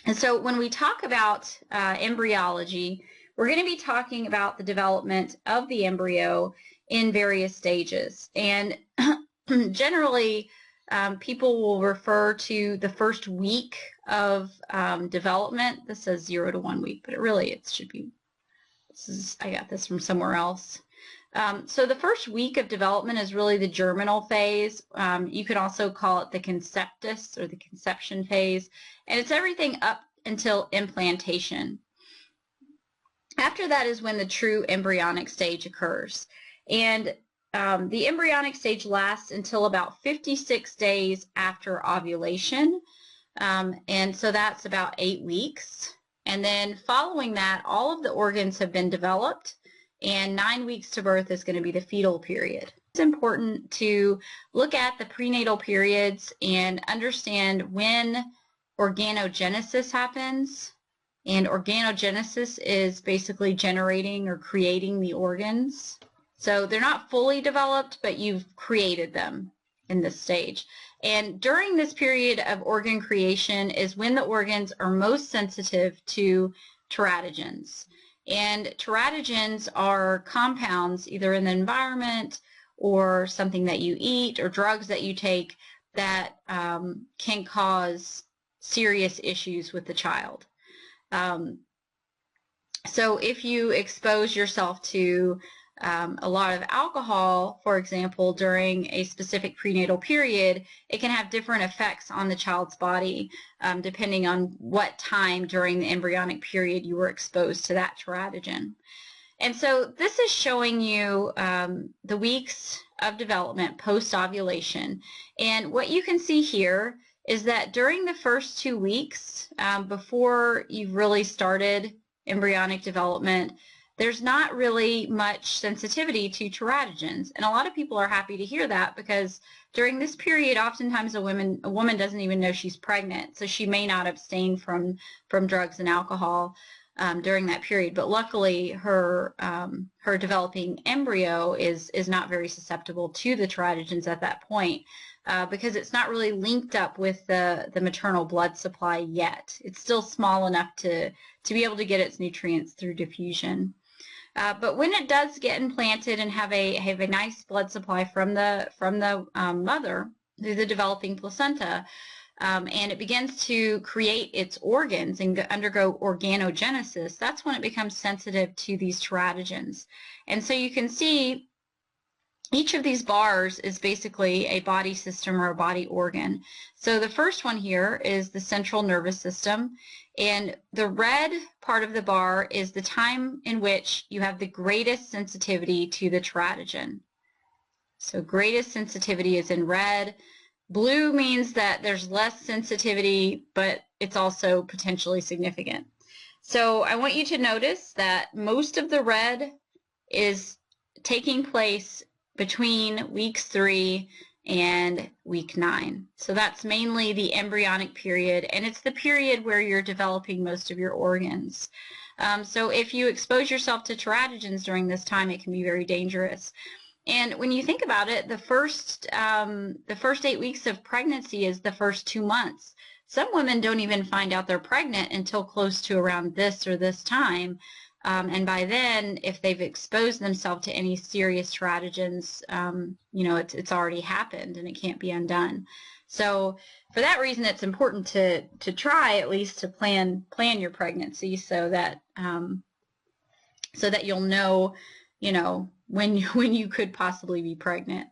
And so when we talk about embryology, we're going to be talking about the development of the embryo in various stages. And generally, people will refer to the first week of development. This says 0 to 1 week, but it should be, I got this from somewhere else. So the first week of development is really the germinal phase. You could also call it the conceptus or the conception phase, and it's everything up until implantation. After that is when the true embryonic stage occurs. And the embryonic stage lasts until about 56 days after ovulation. And so that's about 8 weeks. And then following that, all of the organs have been developed, and 9 weeks to birth is going to be the fetal period. It's important to look at the prenatal periods and understand when organogenesis happens. And organogenesis is basically generating or creating the organs. So they're not fully developed, but you've created them in this stage. And during this period of organ creation is when the organs are most sensitive to teratogens. And teratogens are compounds either in the environment or something that you eat or drugs that you take that can cause serious issues with the child. So if you expose yourself to a lot of alcohol, for example, during a specific prenatal period, it can have different effects on the child's body depending on what time during the embryonic period you were exposed to that teratogen. And so this is showing you the weeks of development post-ovulation. And what you can see here is that during the first 2 weeks, before you've really started embryonic development, there's not really much sensitivity to teratogens. And a lot of people are happy to hear that, because during this period, oftentimes a woman doesn't even know she's pregnant, so she may not abstain from drugs and alcohol during that period. But luckily, her developing embryo is not very susceptible to the teratogens at that point, because it's not really linked up with the maternal blood supply yet. It's still small enough to be able to get its nutrients through diffusion. But when it does get implanted and have a nice blood supply from the mother through the developing placenta, and it begins to create its organs and undergo organogenesis, that's when it becomes sensitive to these teratogens. And so you can see each of these bars is basically a body system or a body organ. So the first one here is the central nervous system, and the red part of the bar is the time in which you have the greatest sensitivity to the teratogen. So greatest sensitivity is in red. Blue means that there's less sensitivity, but it's also potentially significant. So I want you to notice that most of the red is taking place between weeks 3 and week 9. So that's mainly the embryonic period, and it's the period where you're developing most of your organs. So if you expose yourself to teratogens during this time, it can be very dangerous. And when you think about it, the first 8 weeks of pregnancy is the first 2 months. Some women don't even find out they're pregnant until close to around this or this time. And by then, if they've exposed themselves to any serious teratogens, you know, it's already happened and it can't be undone. So for that reason, it's important to try at least to plan your pregnancy so that you'll know, you know, when you could possibly be pregnant.